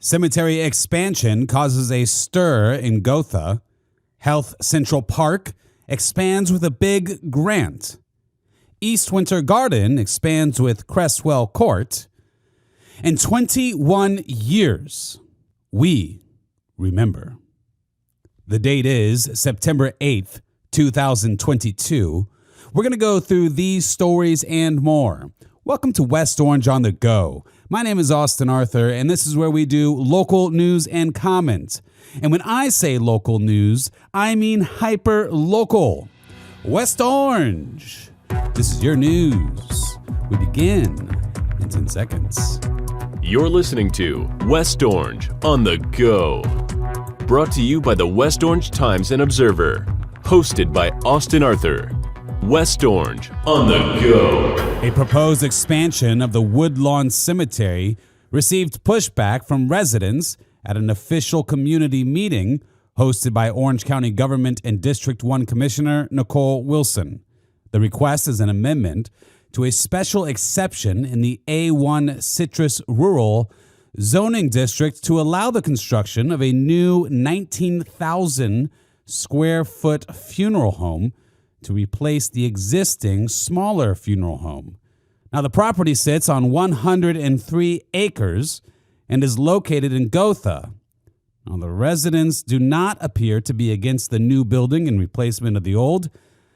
Cemetery expansion causes a stir in Gotha. Health Central Park expands with a big grant. East Winter Garden expands with Creswell Court. In 21 years, we remember. The date is September 8th, 2022. We're going to go through these stories and more. Welcome to West Orange on the Go. My name is Austin Arthur, and this is where we do local news and comment. And when I say local news, I mean hyper-local. West Orange. This is your news. We begin in 10 seconds. You're listening to West Orange on the Go. Brought to you by the West Orange Times and Observer. Hosted by Austin Arthur. West Orange on the Go. A proposed expansion of the Woodlawn Cemetery received pushback from residents at an official community meeting hosted by Orange County Government and District 1 Commissioner Nicole Wilson. The request is an amendment to a special exception in the A1 Citrus Rural zoning district to allow the construction of a new 19,000 square foot funeral home to replace the existing smaller funeral home. Now, the property sits on 103 acres and is located in Gotha. Now, the residents do not appear to be against the new building in replacement of the old,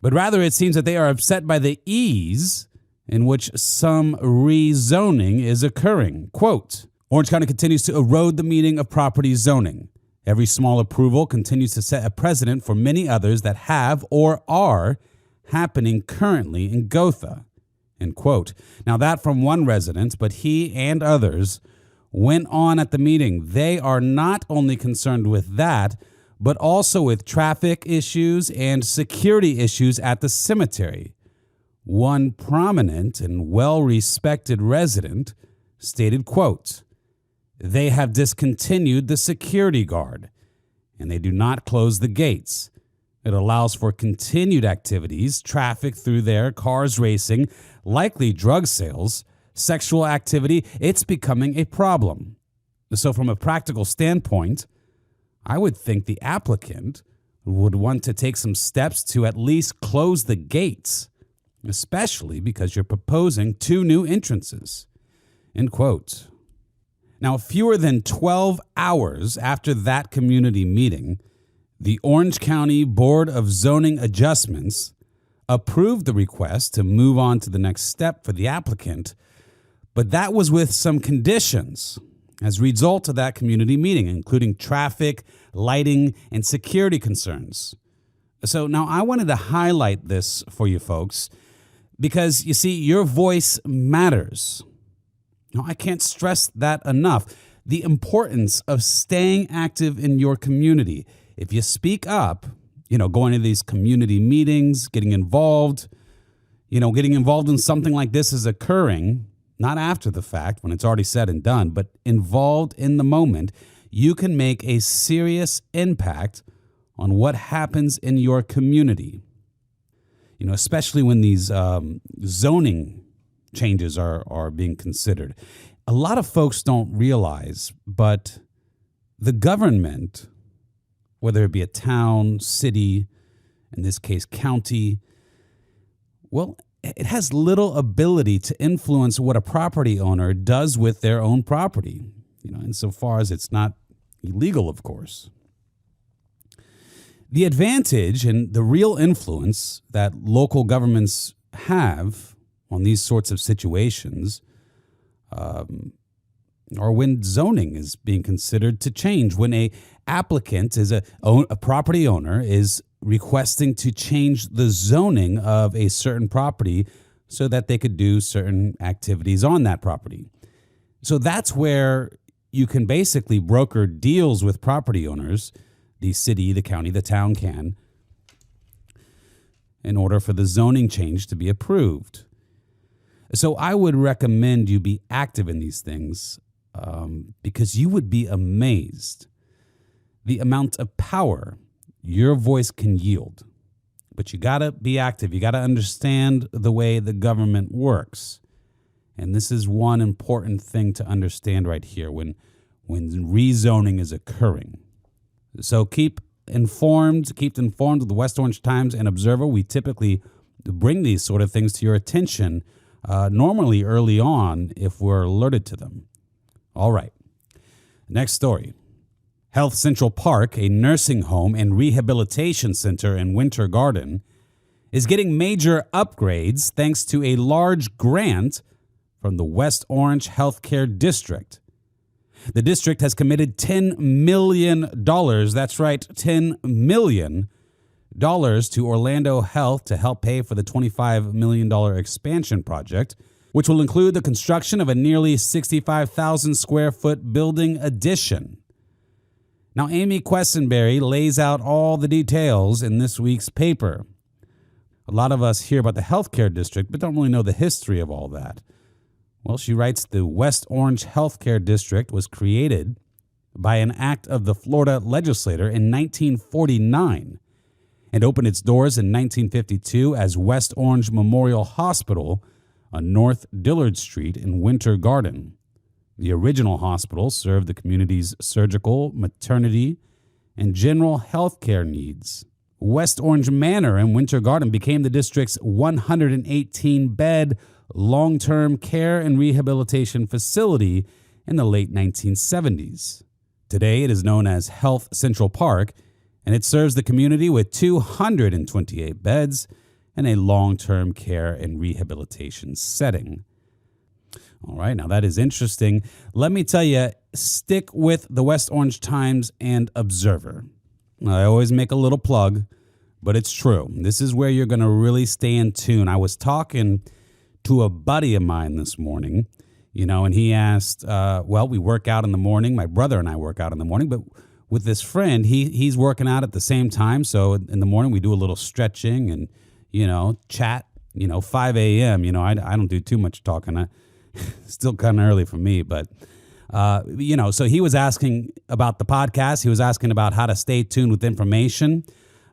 but rather it seems that they are upset by the ease in which some rezoning is occurring. Quote, Orange County continues to erode the meaning of property zoning. Every small approval continues to set a precedent for many others that have or are happening currently in Gotha. End quote. Now that from one resident, but he and others went on at the meeting. They are not only concerned with that, but also with traffic issues and security issues at the cemetery. One prominent and well-respected resident stated, quote, they have discontinued the security guard, and they do not close the gates. It allows for continued activities, traffic through there, cars racing, likely drug sales, sexual activity. It's becoming a problem. So from a practical standpoint, I would think the applicant would want to take some steps to at least close the gates, especially because you're proposing two new entrances. End quote. Now, fewer than 12 hours after that community meeting, the Orange County Board of Zoning Adjustments approved the request to move on to the next step for the applicant, but that was with some conditions as a result of that community meeting, including traffic, lighting, and security concerns. So now I wanted to highlight this for you folks because, you see, your voice matters. Now, I can't stress that enough. The importance of staying active in your community. If you speak up, going to these community meetings, getting involved in something like this is occurring, not after the fact when it's already said and done, but involved in the moment, you can make a serious impact on what happens in your community. Especially when these zoning changes are being considered. A lot of folks don't realize, but the government, whether it be a town, city, in this case, county, well, it has little ability to influence what a property owner does with their own property, insofar as it's not illegal, of course. The advantage and the real influence that local governments have on these sorts of situations or when zoning is being considered to change, when a applicant is a property owner is requesting to change the zoning of a certain property so that they could do certain activities on that property. So that's where you can basically broker deals with property owners, the city, the county, the town can, in order for the zoning change to be approved. So I would recommend you be active in these things because you would be amazed the amount of power your voice can yield. But you got to be active. You got to understand the way the government works. And this is one important thing to understand right here. When when rezoning is occurring. So keep informed with the West Orange Times and Observer. We typically bring these sort of things to your attention, normally early on if we're alerted to them. All right. Next story. Health Central Park, a nursing home and rehabilitation center in Winter Garden, is getting major upgrades thanks to a large grant from the West Orange Healthcare District. The district has committed $10 million, that's right, $10 million to Orlando Health to help pay for the $25 million expansion project, which will include the construction of a nearly 65,000 square foot building addition. Now, Amy Questenberry lays out all the details in this week's paper. A lot of us hear about the healthcare district, but don't really know the history of all that. Well, she writes the West Orange Healthcare District was created by an act of the Florida legislature in 1949 and opened its doors in 1952 as West Orange Memorial Hospital on North Dillard Street in Winter Garden. The original hospital served the community's surgical, maternity, and general health care needs. West Orange Manor in Winter Garden became the district's 118-bed long-term care and rehabilitation facility in the late 1970s. Today, it is known as Health Central Park, and it serves the community with 228 beds and a long-term care and rehabilitation setting. All right, now that is interesting. Let me tell you, stick with the West Orange Times and Observer. I always make a little plug, but it's true. This is where you're going to really stay in tune. I was talking to a buddy of mine this morning, and he asked, we work out in the morning. My brother and I work out in the morning, but with this friend, he's working out at the same time. So in the morning, we do a little stretching and, chat, 5 a.m. I don't do too much talking. Still kind of early for me, but, so he was asking about the podcast. He was asking about how to stay tuned with information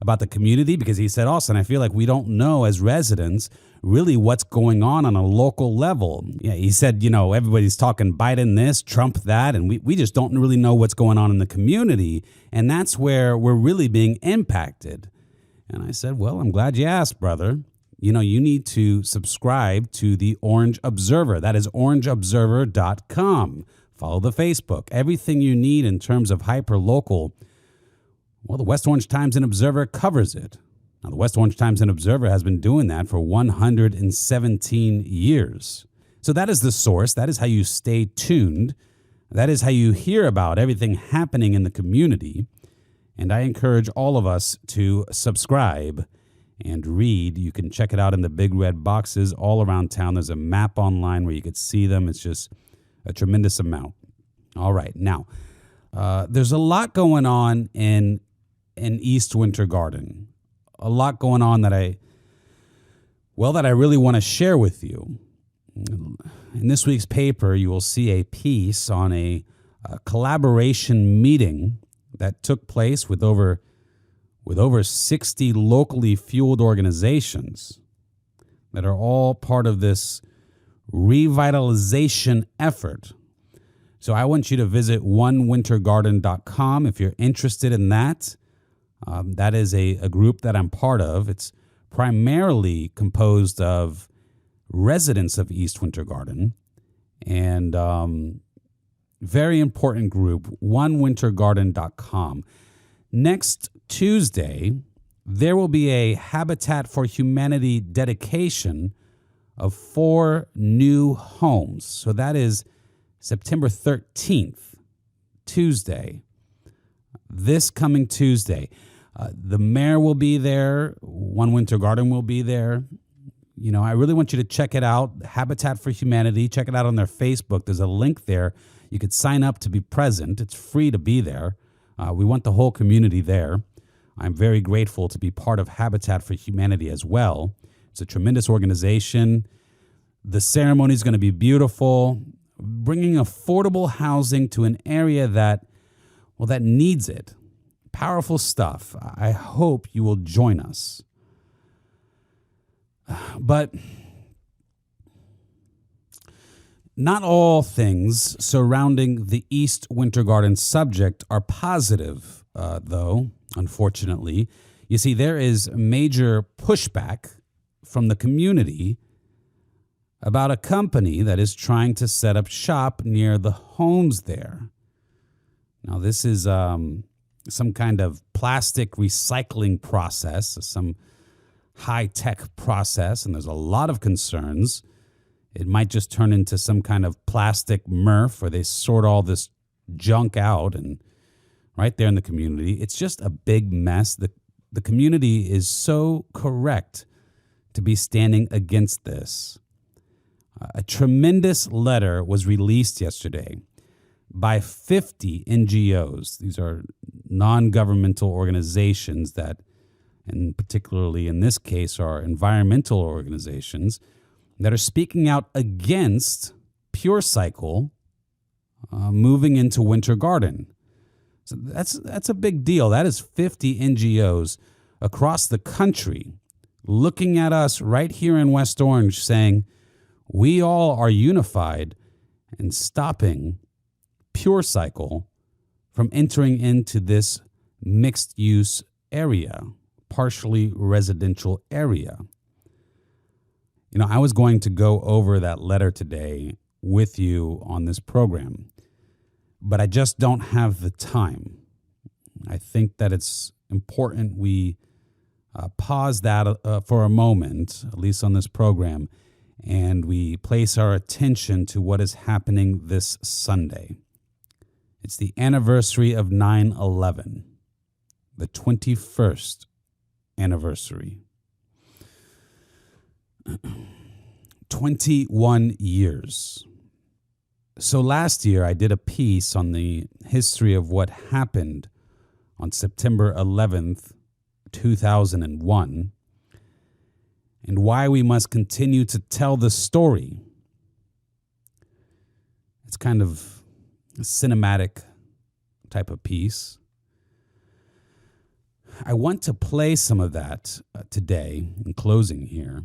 about the community, because he said, Austin, I feel like we don't know as residents really what's going on a local level. Yeah, he said, everybody's talking Biden this, Trump that, and we just don't really know what's going on in the community. And that's where we're really being impacted. And I said, well, I'm glad you asked, brother. You need to subscribe to the Orange Observer. That is orangeobserver.com. Follow the Facebook. Everything you need in terms of hyperlocal. Well, the West Orange Times and Observer covers it. Now, the West Orange Times and Observer has been doing that for 117 years. So that is the source. That is how you stay tuned. That is how you hear about everything happening in the community. And I encourage all of us to subscribe and read. You can check it out in the big red boxes all around town. There's a map online where you could see them. It's just a tremendous amount. All right. Now, there's a lot going on in East Winter Garden. A lot going on that I really want to share with you. In this week's paper, you will see a piece on a collaboration meeting that took place with over 60 locally fueled organizations that are all part of this revitalization effort. So I want you to visit onewintergarden.com if you're interested in that. That is a group that I'm part of. It's primarily composed of residents of East Winter Garden, and very important group, onewintergarden.com. Next Tuesday, there will be a Habitat for Humanity dedication of 4 new homes. So that is September 13th, Tuesday, this coming Tuesday. The mayor will be there. One Winter Garden will be there. I really want you to check it out. Habitat for Humanity. Check it out on their Facebook. There's a link there. You could sign up to be present. It's free to be there. We want the whole community there. I'm very grateful to be part of Habitat for Humanity as well. It's a tremendous organization. The ceremony is going to be beautiful, bringing affordable housing to an area that needs it. Powerful stuff. I hope you will join us. But Not all things surrounding the East Winter Garden subject are positive, though, unfortunately. You see, there is major pushback from the community about a company that is trying to set up shop near the homes there. Now, this is some kind of plastic recycling process, some high-tech process, and there's a lot of concerns. It might just turn into some kind of plastic MRF where they sort all this junk out and right there in the community. It's just a big mess. The community is so correct to be standing against this. A tremendous letter was released yesterday by 50 NGOs. These are non-governmental organizations that, and particularly in this case, are environmental organizations that are speaking out against PureCycle moving into Winter Garden. So that's a big deal. That is 50 NGOs across the country looking at us right here in West Orange saying, we all are unified in stopping PureCycle from entering into this mixed-use area, partially residential area. You know, I was going to go over that letter today with you on this program, but I just don't have the time. I think that it's important we pause that for a moment, at least on this program, and we place our attention to what is happening this Sunday. It's the anniversary of 9/11, the 21st anniversary. 21 years. So last year I did a piece on the history of what happened on September 11th, 2001, and why we must continue to tell the story. It's kind of a cinematic type of piece. I want to play some of that today in closing here.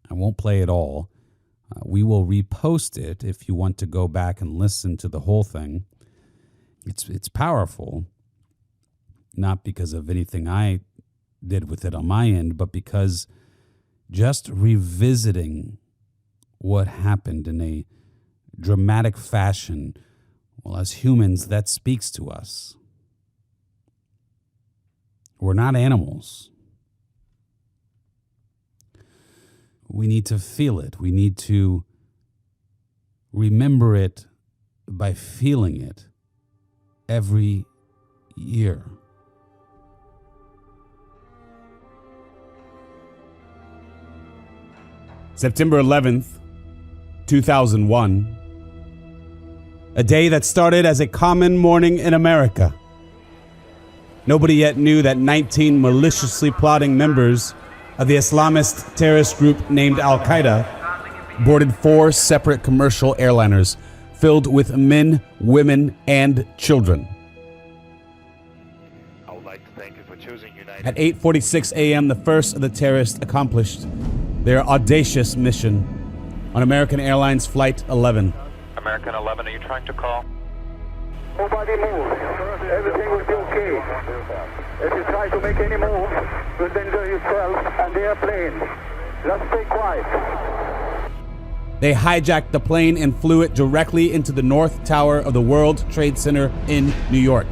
I won't play it all. We will repost it if you want to go back and listen to the whole thing. It's powerful, not because of anything I did with it on my end, but because just revisiting what happened in a dramatic fashion, well, as humans, that speaks to us. We're not animals. We need to feel it. We need to remember it by feeling it every year. September 11th, 2001. A day that started as a common morning in America. Nobody yet knew that 19 maliciously plotting members of the Islamist terrorist group named Al-Qaeda boarded 4 separate commercial airliners filled with men, women, and children. I would like to thank you for choosing United. At 8:46 a.m., the first of the terrorists accomplished their audacious mission on American Airlines Flight 11. American 11, are you trying to call? Nobody move. Everything will be okay. If you try to make any move, you'll endanger yourself and the airplane. Let's stay quiet. They hijacked the plane and flew it directly into the North Tower of the World Trade Center in New York,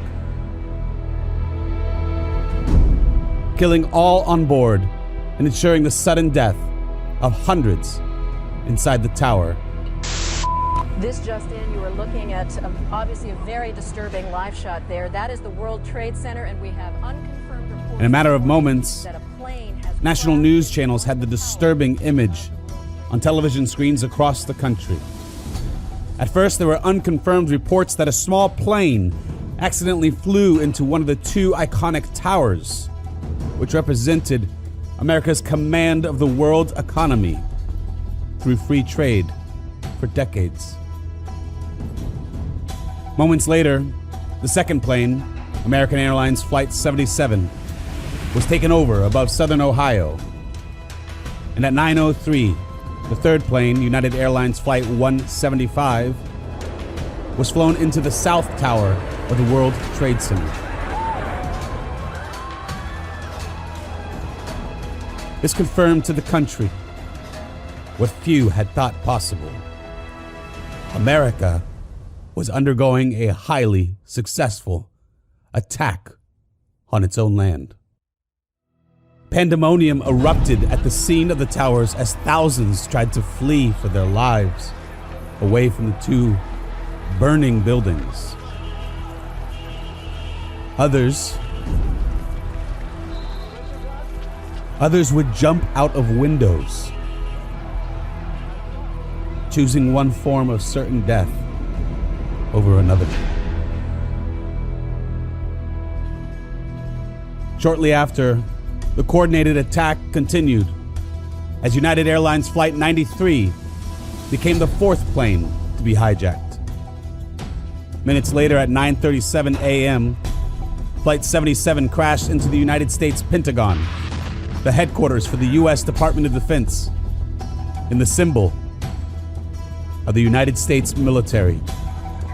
killing all on board and ensuring the sudden death of hundreds inside the tower. This just in, you are looking at obviously a very disturbing live shot there. That is the World Trade Center, and we have unconfirmed reports. In a matter of moments, that a plane has national news channels had the disturbing image on television screens across the country. At first, there were unconfirmed reports that a small plane accidentally flew into one of the 2 iconic towers, which represented America's command of the world economy through free trade for decades. Moments later, the second plane, American Airlines Flight 77, was taken over above southern Ohio. And at 9:03, The third plane, United Airlines Flight 175, was flown into the South Tower of the World Trade Center. This confirmed to the country what few had thought possible. America was undergoing a highly successful attack on its own land. Pandemonium erupted at the scene of the towers as thousands tried to flee for their lives away from the two burning buildings. Others would jump out of windows, choosing one form of certain death over another. Shortly after, the coordinated attack continued as United Airlines Flight 93 became the fourth plane to be hijacked. Minutes later at 9:37 a.m., Flight 77 crashed into the United States Pentagon, the headquarters for the U.S. Department of Defense, in the symbol of the United States military.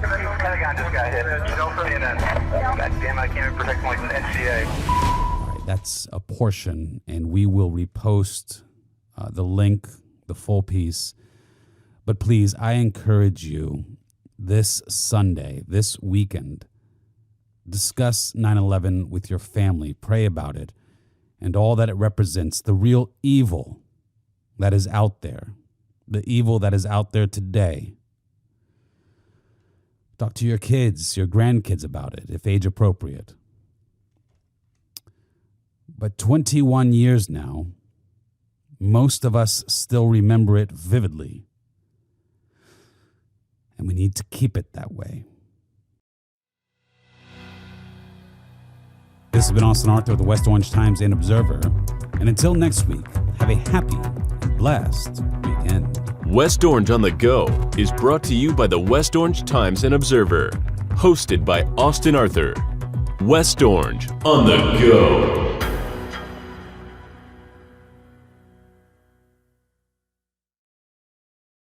Pentagon just got hit. God damn, I can't even protect my NCA. All right, that's a portion, and we will repost the link, the full piece. But please, I encourage you this Sunday, this weekend, discuss 9/11 with your family. Pray about it and all that it represents, the real evil that is out there, the evil that is out there today. Talk to your kids, your grandkids about it, if age appropriate. But 21 years now, most of us still remember it vividly. And we need to keep it that way. This has been Austin Arthur of the West Orange Times and Observer. And until next week, have a happy and blessed weekend. West Orange on the Go is brought to you by the West Orange Times and Observer. Hosted by Austin Arthur. West Orange on the Go.